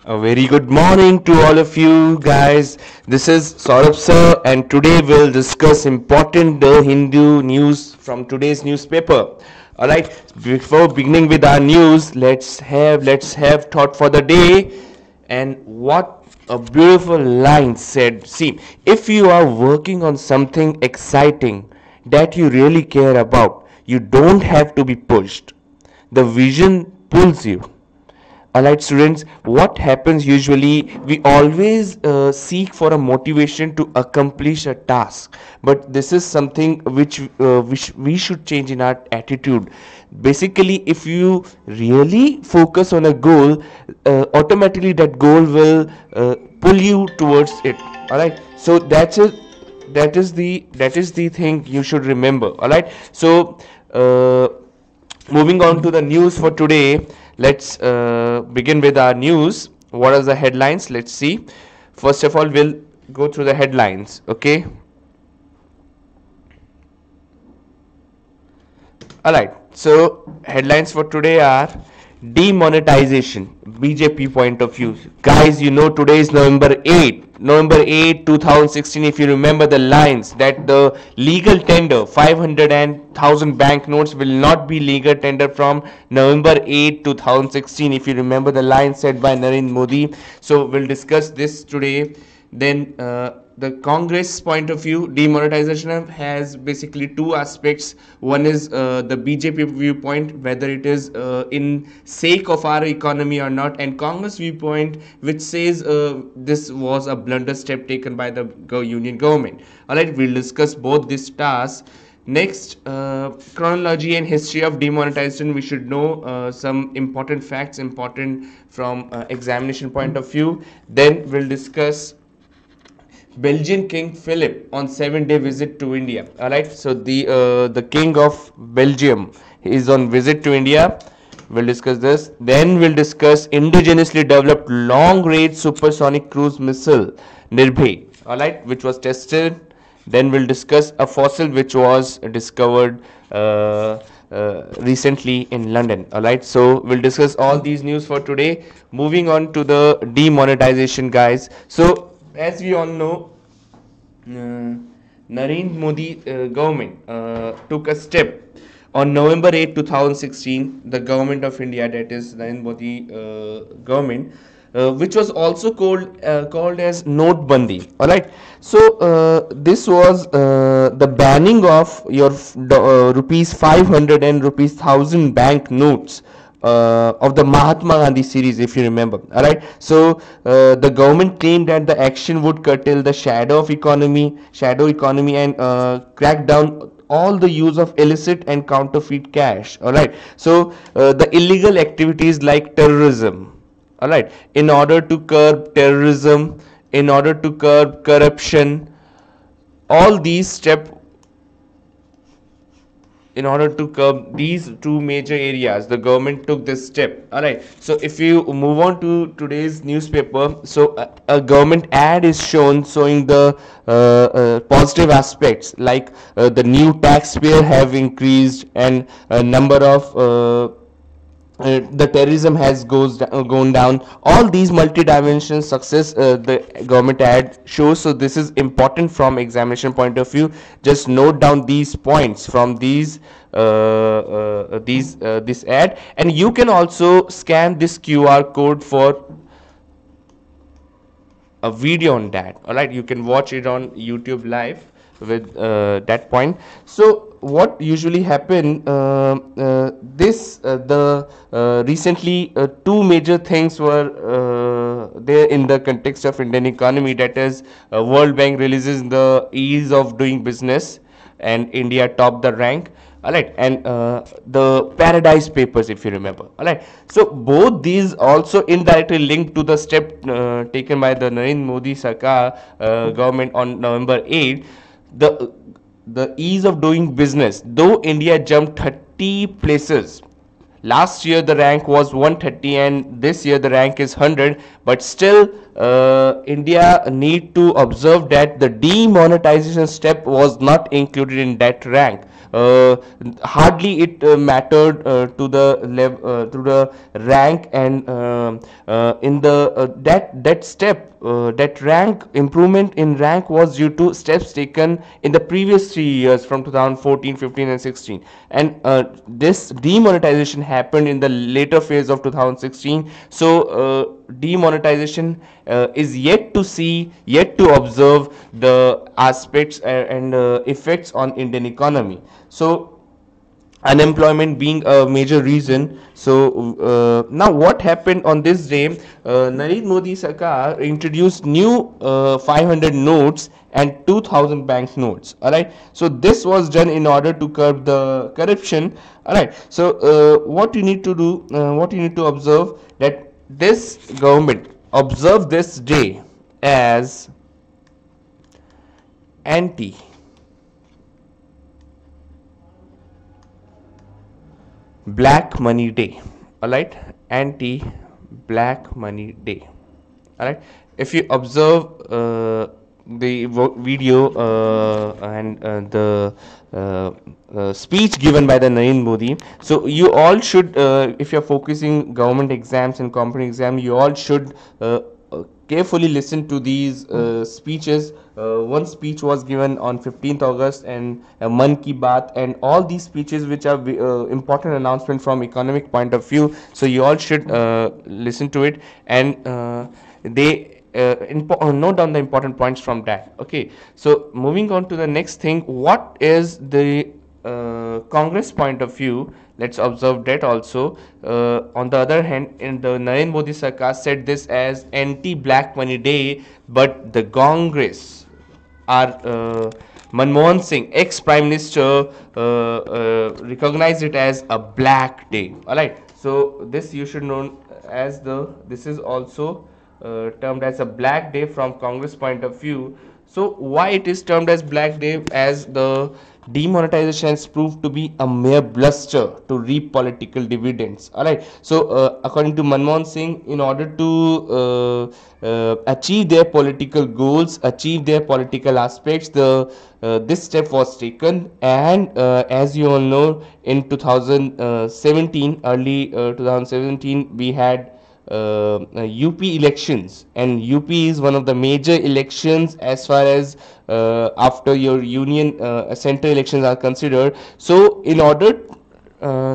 A very good morning to all of you guys. This is Saurabh sir, and today we'll discuss important Hindu news from today's newspaper. All right. Before beginning with our news, let's have thought for the day. And what a beautiful line said. See, if you are working on something exciting that you really care about, you don't have to be pushed. The vision pulls you. Alright students, what happens usually, we always seek for a motivation to accomplish a task, but this is something which we should change in our attitude. Basically, if you really focus on a goal, automatically that goal will pull you towards it. Alright, so that is the thing you should remember. Alright, so moving on to the news for today, let's begin with our news. What are the headlines? Let's see. First of all, we'll go through the headlines. Okay. All right. So headlines for today are demonetization, BJP point of view. Guys, you know today is November 8, 2016. If you remember the lines that the legal tender 500 and 1000 banknotes will not be legal tender from November 8, 2016. If you remember the line said by Narendra Modi. So we'll discuss this today. Then the Congress point of view, demonetization has basically two aspects. One is the BJP viewpoint, whether it is in sake of our economy or not, and Congress viewpoint, which says this was a blunder step taken by the union government. All right, we'll discuss both these tasks. Next, chronology and history of demonetization. We should know some important facts, important from examination point of view. Then we'll discuss Belgian King Philip on 7-day visit to India. All right, so the King of Belgium is on visit to India. We'll discuss this. Then we'll discuss indigenously developed long-range supersonic cruise missile Nirbhay. All right, which was tested. Then we'll discuss a fossil which was discovered recently in London. All right, so we'll discuss all these news for today. Moving on to the demonetization, guys. So as we all know, Narendra Modi government took a step on November 8, 2016. The government of India, that is Narendra Modi government, which was also called as Notebandi. All right. So this was the banning of your rupees 500 and rupees 1000 bank notes of the Mahatma Gandhi series, if you remember. All right. So the government claimed that the action would curtail the shadow economy, and crack down all the use of illicit and counterfeit cash. All right. So the illegal activities like terrorism. All right. In order to curb terrorism, in order to curb corruption, all these steps, in order to curb these two major areas, the government took this step. All right, so if you move on to today's newspaper, so a government ad is shown showing the positive aspects, like the new taxpayer have increased, and a number of the terrorism has gone down. All these multi-dimensional success the government ad shows. So this is important from examination point of view. Just note down these points from this ad, and you can also scan this QR code for a video on that. All right, you can watch it on YouTube live with that point. So what usually happen, recently two major things were there in the context of Indian economy, that is World Bank releases the ease of doing business and India topped the rank. All right, and the Paradise Papers, if you remember. All right, so both these also indirectly linked to the step taken by the Narendra Modi Sarkar government on November 8. The ease of doing business, though India jumped 30 places. Last year the rank was 130 and this year the rank is 100, but still India need to observe that the demonetization step was not included in that rank. hardly it mattered to the rank, and in the that step, that rank improvement in rank was due to steps taken in the previous 3 years from 2014, 15, and 16. And this demonetization happened in the later phase of 2016. So demonetization is yet to see, yet to observe the aspects and effects on Indian economy. So unemployment being a major reason. So now what happened on this day? Narendra Modi Sarkar introduced new 500 notes and 2000 bank notes. All right, so this was done in order to curb the corruption. All right, so what you need to do, what you need to observe, that this government observe this day as anti black money day. All right, anti black money day. All right, if you observe the video and the speech given by the Narendra Modi, so you all should, if you're focusing government exams and company exam, you all should carefully listen to these speeches. One speech was given on 15th August, and Man Ki Baat, and all these speeches which are important announcement from economic point of view. So you all should listen to it, and they note down the important points from that. Okay, so moving on to the next thing, what is the Congress point of view? Let's observe that also. On the other hand, in the Narendra Modi Sarkar said this as anti-black money day, but the Congress are Manmohan Singh, ex-prime minister, recognized it as a black day. All right, so this you should know as this is also termed as a black day from Congress point of view. So why it is termed as black day? As the demonetization has proved to be a mere bluster to reap political dividends. All right, so according to Manmohan Singh, in order to achieve their political goals, achieve their political aspects, the this step was taken. And as you all know, in 2017, early 2017, we had UP elections, and UP is one of the major elections as far as after your union central elections are considered. So in order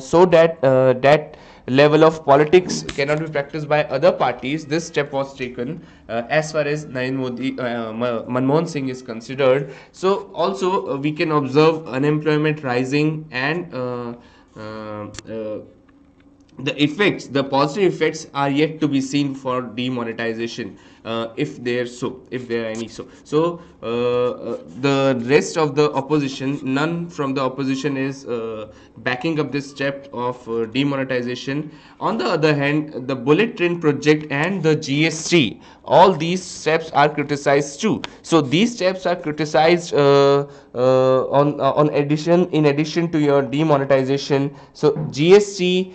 so that that level of politics cannot be practiced by other parties, this step was taken as far as Narendra Modi, Manmohan Singh is considered. So also we can observe unemployment rising, and the effects, the positive effects, are yet to be seen for demonetization, if there are any. So the rest of the opposition, none from the opposition is backing up this step of demonetization. On the other hand, the bullet train project and the GST, all these steps are criticized too. So these steps are criticized on addition, in addition to your demonetization. So GST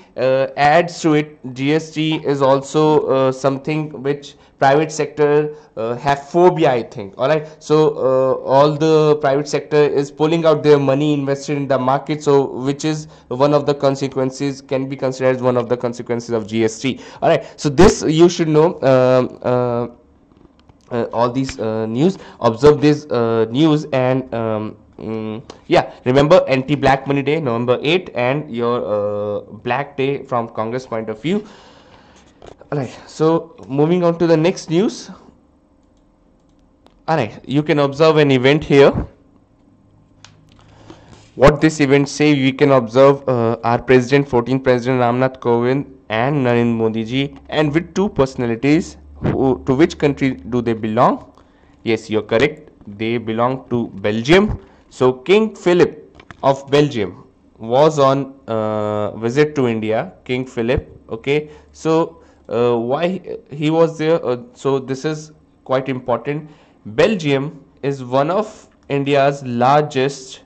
adds to it. GST is also something which private sector have phobia, I think. All right, so all the private sector is pulling out their money invested in the market, so which is one of the consequences, can be considered as one of the consequences of GST. All right, so this you should know. All these news, observe this news, and yeah, remember anti black money day November 8, and your black day from Congress point of view. Alright, so moving on to the next news. Alright, you can observe an event here. What this event say, we can observe our president, 14th President Ramnath Kovind and Narendra Modi ji, and with two personalities. To which country do they belong? Yes, you're correct. They belong to Belgium. So King Philip of Belgium was on visit to India. King Philip. Okay. So why he was there? So this is quite important. Belgium is one of India's largest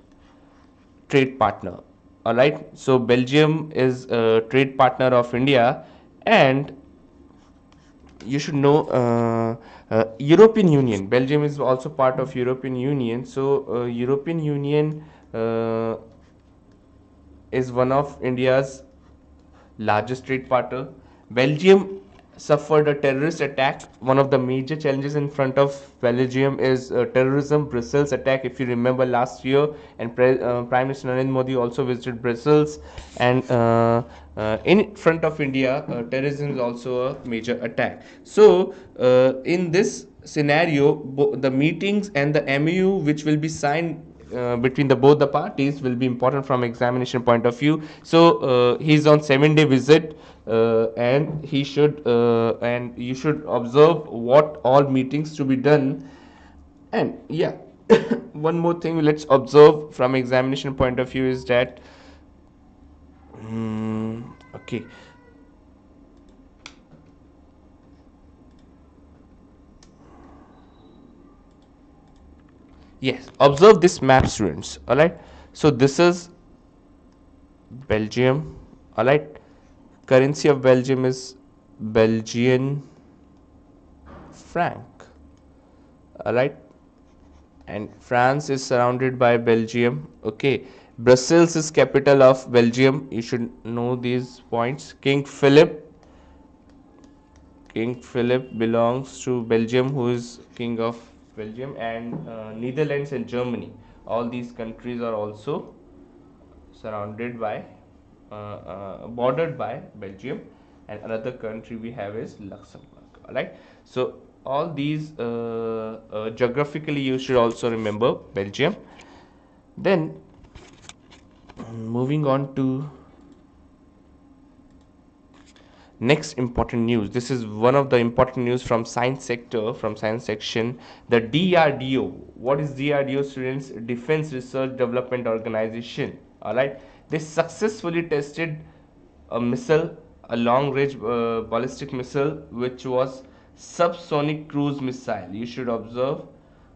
trade partner. All right. So Belgium is a trade partner of India, and you should know European Union. Belgium is also part of European Union. So European Union is one of India's largest trade partner. Belgium suffered a terrorist attack. One of the major challenges in front of Belgium is terrorism. Brussels attack, if you remember last year, and Prime Minister Narendra Modi also visited Brussels. And in front of India, terrorism is also a major attack. So, in this scenario, the meetings and the MOU which will be signed between both the parties will be important from examination point of view. So he's on 7-day visit, and he should and you should observe what all meetings to be done. And yeah, one more thing let's observe from examination point of view is that okay. Yes, observe this map, students. All right. So this is Belgium. All right. Currency of Belgium is Belgian franc. All right. And France is surrounded by Belgium. Okay. Brussels is capital of Belgium. You should know these points. King Philip belongs to Belgium, who is king of Belgium, and Netherlands and Germany. All these countries are also surrounded by, bordered by Belgium, and another country we have is Luxembourg. All right. So all these geographically you should also remember Belgium. Then moving on to next important news. This is one of the important news from science sector, from science section. The DRDO. What is DRDO, students? Defense Research Development Organization. All right. They successfully tested a missile, a long-range ballistic missile, which was subsonic cruise missile. You should observe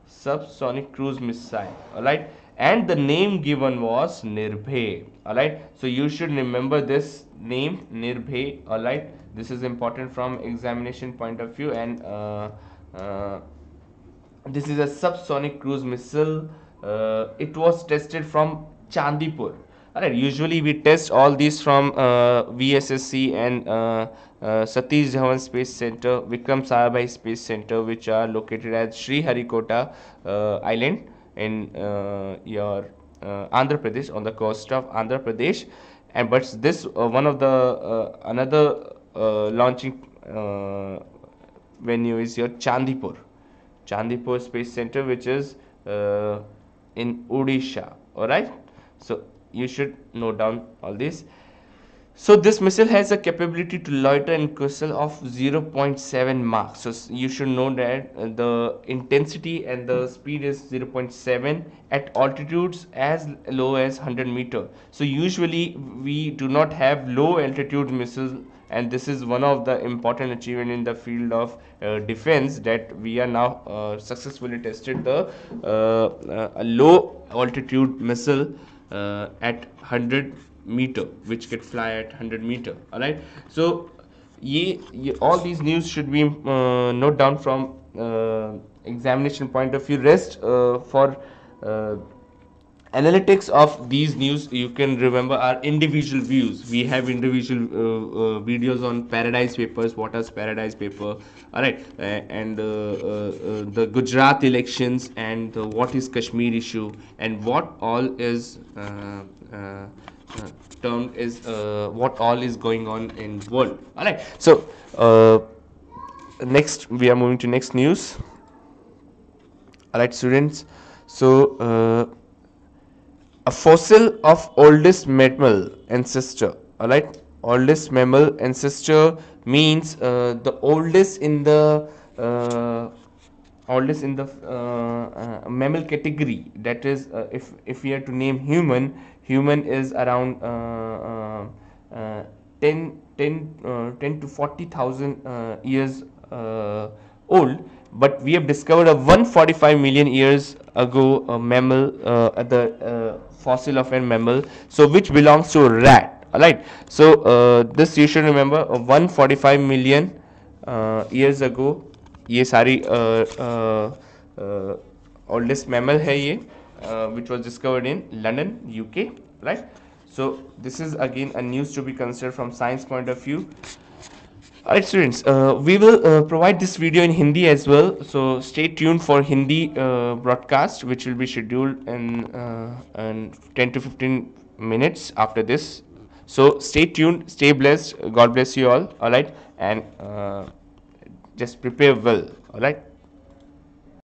subsonic cruise missile. All right. And the name given was Nirbhay. All right. So you should remember this name, Nirbhay. All right. This is important from examination point of view. And this is a subsonic cruise missile. It was tested from Chandipur. Alright, usually we test all these from VSSC and Satish Dhawan Space Center, Vikram Sarabhai Space Center, which are located at Sriharikota Island in your Andhra Pradesh, on the coast of Andhra Pradesh. And but this one of the another launching venue is your Chandipur Space Center, which is in Odisha. All right. So you should note down all this. So this missile has a capability to loiter in coastal of 0.7 Mach. So you should know that the intensity and the speed is 0.7 at altitudes as low as 100 meter. So usually we do not have low altitude missiles, and this is one of the important achievement in the field of defense, that we are now successfully tested the a low altitude missile at 100 meter, which can fly at 100 meter. All right. So all these news should be note down from examination point of view. Rest for analytics of these news, you can remember our individual views. We have individual videos on Paradise Papers. What is Paradise Paper? All right. And the Gujarat elections, and what is Kashmir issue, and what all is termed is what all is going on in world. All right. So next we are moving to next news. All right, students. So a fossil of oldest mammal ancestor. All right. Oldest mammal ancestor means the oldest in the mammal category. That is, if we are to name human is around 10 to 40,000 years old. But we have discovered a 145 million years ago a mammal, the fossil of a mammal, so which belongs to a rat. All right. So this you should remember, 145 million years ago ये सारी oldest mammal है ये, which was discovered in London, UK, right? So this is again a news to be considered from science point of view. Alright students, we will provide this video in Hindi as well, so stay tuned for Hindi broadcast, which will be scheduled in 10 to 15 minutes after this. So stay tuned, stay blessed, God bless you all, alright, and just prepare well, alright.